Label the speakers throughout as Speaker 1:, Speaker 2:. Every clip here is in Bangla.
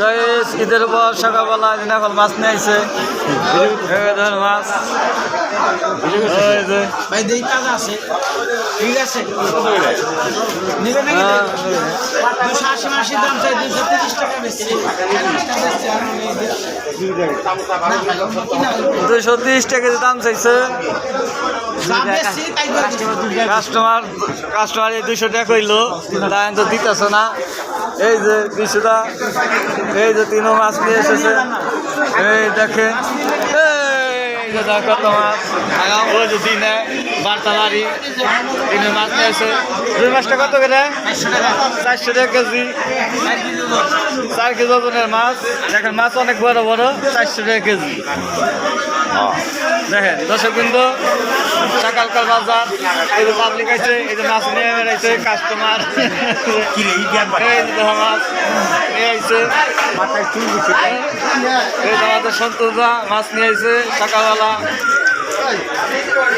Speaker 1: গাইস ঈদের পর সকালবেলা এখন মাছ নিয়ে আইছে মাছ
Speaker 2: ভাই দেই কাজ আছে ঠিক আছে নিবে নাকি 280 মাসের দাম চাই 230 টাকা বেশি
Speaker 1: 230 টাকা দাম চাইছে কাস্টমার 200 টাকা কইলো তাই তো দিতেছে না। এই যে 200টা এই যে তিনও মাছ নিয়ে এসেছে এই দেখেন এই যে কত মাছ ও যদি নেয় বার্তালারি তিনও মাছ নিয়ে এসে রুই মাছটা কত করে 400 টাকা কেজি 4 কেজি ওজনের মাছ দেখেন মাছ অনেক বড় বড় 400 টাকা কেজি দেখেন দর্শক কিন্তু সকালকার বাজার এই যে পাবলিক আছে এই যে মাছ নিয়ে বেড়াইছে কাস্টমার মাছ নিয়ে আইছে এই আমাদের সন্তোষদা মাছ নিয়ে আইছে সকালবেলা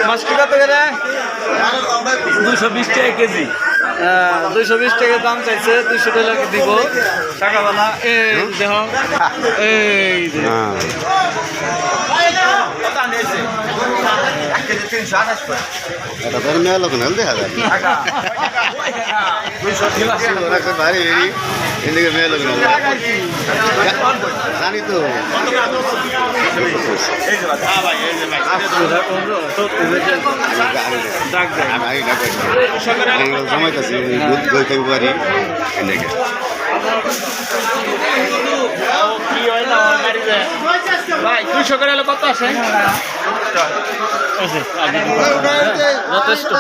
Speaker 1: মাছ কি কত করে
Speaker 2: 220 টাকা কেজি
Speaker 1: 220 টাকা দাম চাইছে 200 টাকা দিব সকালবেলা এই দেহ এই
Speaker 3: এটা তোর মেয়ে লোক নাল দেখা যায় ভারী এদিকে মেয়ে লোক নাল জানি তো জমাইতেছি দই খাইব পারি এনেকে
Speaker 1: ভাই 200 করে কত আছে যথেষ্ট।